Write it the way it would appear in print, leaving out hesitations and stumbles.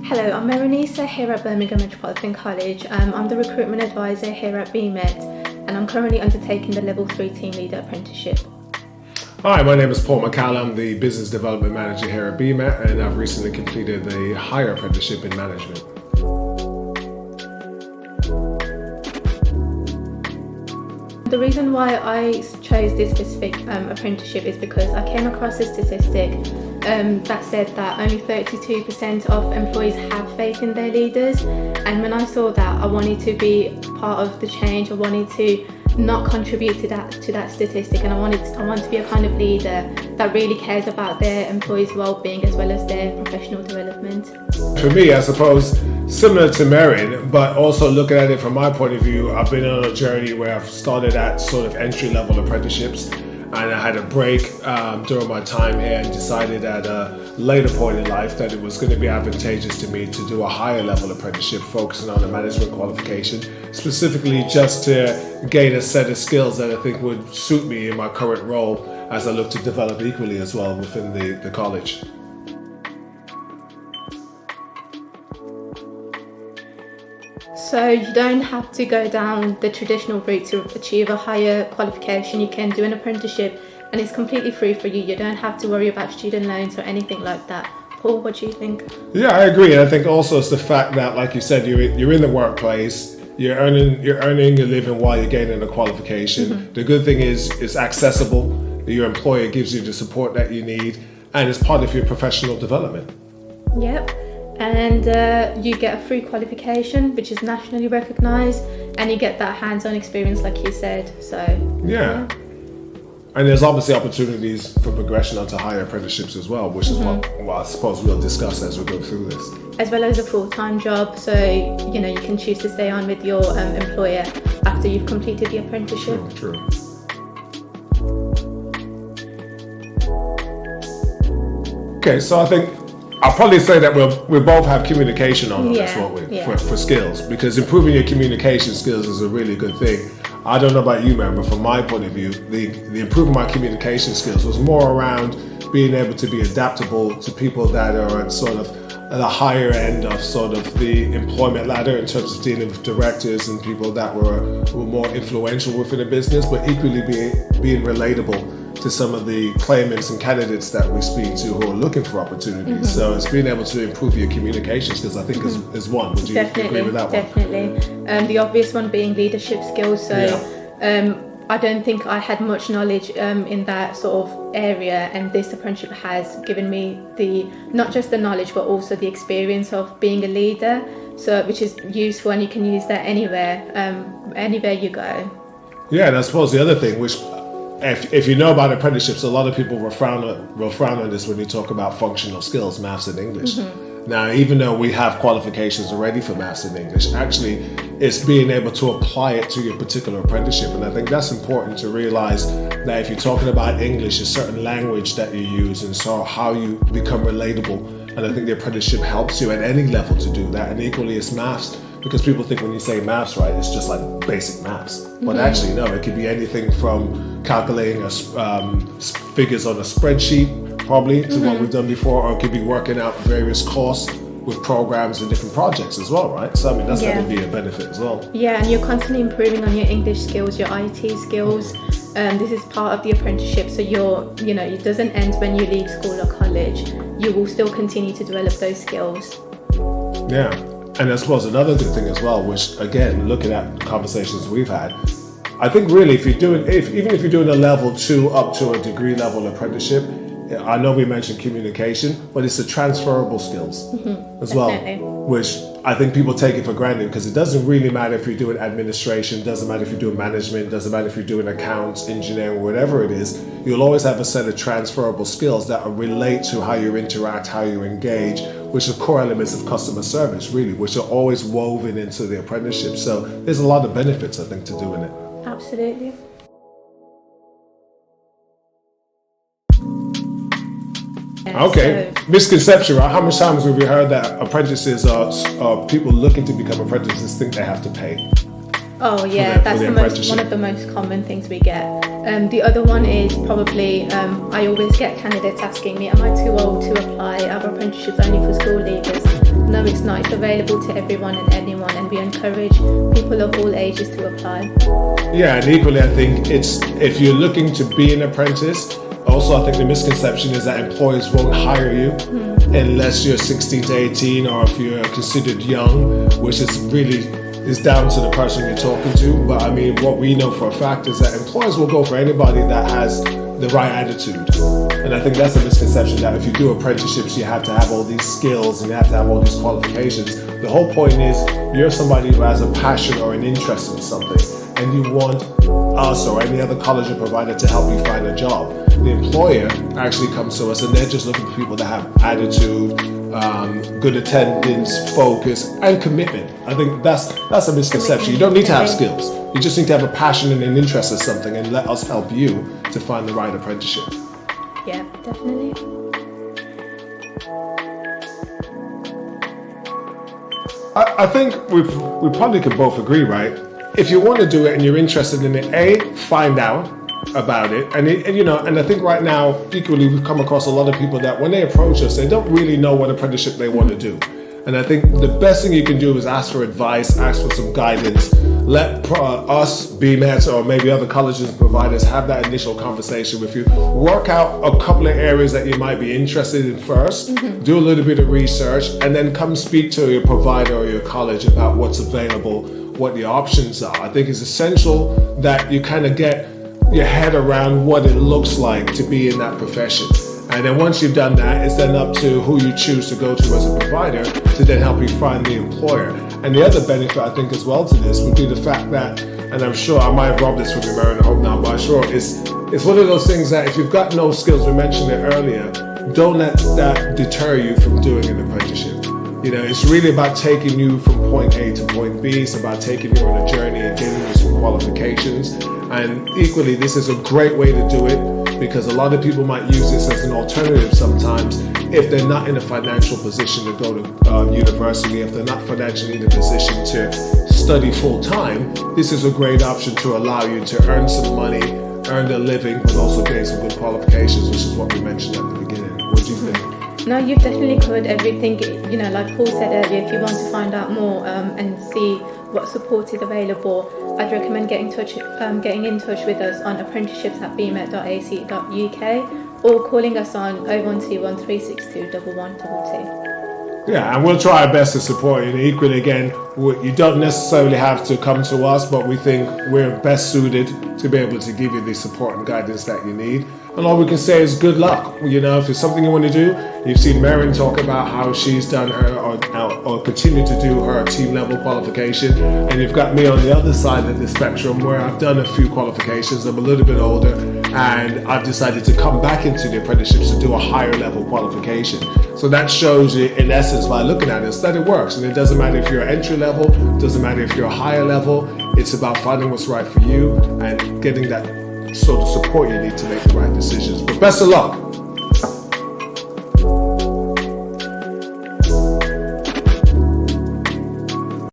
Hello, I'm Mehr-un here at Birmingham Metropolitan College. I'm the recruitment advisor here at BMet, and I'm currently undertaking the Level 3 Team Leader Apprenticeship. Hi, my name is Paul McCall. I'm the Business Development Manager here at BMet, and I've recently completed a higher apprenticeship in management. The reason why I chose this specific apprenticeship is because I came across a statistic that said that only 32% of employees have faith in their leaders, and when I saw that, I wanted to be part of the change. I wanted to not contribute to that statistic, and I want to be a kind of leader that really cares about their employees' well-being as well as their professional development. For me, I suppose, similar to Mehr-un, but also looking at it from my point of view, I've been on a journey where I've started at sort of entry-level apprenticeships, and I had a break during my time here and decided at a later point in life that it was going to be advantageous to me to do a higher level apprenticeship focusing on a management qualification, specifically just to gain a set of skills that I think would suit me in my current role as I look to develop equally as well within the college. So you don't have to go down the traditional route to achieve a higher qualification. You can do an apprenticeship and it's completely free for you. You don't have to worry about student loans or anything like that. Paul, what do you think? Yeah, I agree. And I think also it's the fact that, like you said, you're in the workplace, you're earning your living while you're gaining a qualification. Mm-hmm. The good thing is it's accessible. Your employer gives you the support that you need, and it's part of your professional development. Yep. And you get a free qualification which is nationally recognised, and you get that hands-on experience like you said. So yeah. And there's obviously opportunities for progression onto higher apprenticeships as well, which is what I suppose we'll discuss as we go through this. As well as a full-time job, so you can choose to stay on with your employer after you've completed the apprenticeship. True. Okay, so I think I'll probably say that we both have communication on this, won't we? Yeah. For skills, because improving your communication skills is a really good thing. I don't know about you, man, but from my point of view, the improving my communication skills was more around being able to be adaptable to people that are at sort of at the higher end of sort of the employment ladder in terms of dealing with directors and people that were more influential within a business, but equally being relatable to some of the claimants and candidates that we speak to who are looking for opportunities. So it's being able to improve your communication skills, I think, is one. Would you agree with that one? Definitely. The obvious one being leadership skills. So I don't think I had much knowledge in that sort of area, and this apprenticeship has given me not just the knowledge but also the experience of being a leader, so which is useful, and you can use that anywhere you go. Yeah, and I suppose the other thing, which if you know about apprenticeships, a lot of people will frown on this when you talk about functional skills, maths and English. Now, even though we have qualifications already for maths and English, actually it's being able to apply it to your particular apprenticeship. And I think that's important to realize that if you're talking about English, a certain language that you use and so how you become relatable. And I think the apprenticeship helps you at any level to do that. And equally it's maths, because people think when you say maths, right, it's just like basic maths. But actually, no, it could be anything from calculating figures on a spreadsheet, probably, to what we've done before, or it could be working out various courses with programs and different projects as well, right? So I mean, that's going to be a benefit as well. Yeah, and you're constantly improving on your English skills, your IT skills. This is part of the apprenticeship, so it doesn't end when you leave school or college. You will still continue to develop those skills. Yeah. And I suppose another good thing as well, which again, looking at conversations we've had, I think really even if you're doing a level 2 up to a degree level apprenticeship, I know we mentioned communication, but it's the transferable skills as well, which I think people take it for granted, because it doesn't really matter if you're doing administration, doesn't matter if you're doing management, doesn't matter if you're doing accounts, engineering, whatever it is, you'll always have a set of transferable skills that relate to how you interact, how you engage, which are core elements of customer service, really, which are always woven into the apprenticeship. So there's a lot of benefits, I think, to doing it. Absolutely. Okay, misconception, right? How many times have we heard that apprentices or people looking to become apprentices think they have to pay? Oh yeah, that's one of the most common things we get. The other one is probably, I always get candidates asking me, am I too old to apply? Our apprenticeship's only for school leavers. No, it's not. It's available to everyone and anyone, and we encourage people of all ages to apply. Yeah, and equally, I think it's if you're looking to be an apprentice. Also, I think the misconception is that employers won't hire you unless you're 16 to 18, or if you're considered young, which is down to the person you're talking to. But I mean, what we know for a fact is that employers will go for anybody that has the right attitude. And I think that's a misconception, that if you do apprenticeships, you have to have all these skills and you have to have all these qualifications. The whole point is you're somebody who has a passion or an interest in something, and you want us or any other college or provider to help you find a job. The employer actually comes to us and they're just looking for people that have attitude, good attendance, focus, and commitment. I think that's a misconception. You don't need to have skills. You just need to have a passion and an interest in something, and let us help you to find the right apprenticeship. Yeah, definitely. I think we probably could both agree, right? If you want to do it and you're interested in it, find out about it. And I think right now, equally, we've come across a lot of people that when they approach us, they don't really know what apprenticeship they want to do. And I think the best thing you can do is ask for advice, ask for some guidance. Let us, BMet, or maybe other colleges and providers have that initial conversation with you. Work out a couple of areas that you might be interested in first. Do a little bit of research, and then come speak to your provider or your college about what's available, what the options are. I think it's essential that you kind of get your head around what it looks like to be in that profession. And then once you've done that, it's then up to who you choose to go to as a provider to then help you find the employer. And the other benefit, I think, as well to this would be the fact that, and I'm sure I might have robbed this from you, Mehr-un, I hope not, but I'm sure it's one of those things that if you've got no skills, we mentioned it earlier, don't let that deter you from doing an apprenticeship. You know, it's really about taking you from point A to point B. It's about taking you on a journey and getting you some qualifications. And equally, this is a great way to do it, because a lot of people might use this as an alternative sometimes if they're not in a financial position to go to university, if they're not financially in a position to study full time. This is a great option to allow you to earn some money, earn a living, but also gain some good qualifications, which is what we mentioned at the beginning. What do you think? No, you've definitely covered everything. You know, like Paul said earlier, if you want to find out more and see what support is available, I'd recommend getting in touch with us on apprenticeships@bmet.ac.uk or calling us on 0121 362 1122. Yeah, and we'll try our best to support you. And equally, again, you don't necessarily have to come to us, but we think we're best suited to be able to give you the support and guidance that you need. And all we can say is good luck. You know, if it's something you want to do, you've seen Mehr-un talk about how she's done her or continue to do her team level qualification. And you've got me on the other side of the spectrum where I've done a few qualifications. I'm a little bit older and I've decided to come back into the apprenticeships to do a higher level qualification. So that shows you, in essence, by looking at this, that it works. And it doesn't matter if you're entry level, it doesn't matter if you're higher level. It's about finding what's right for you and getting that sort of support you need to make the right decisions. But best of luck.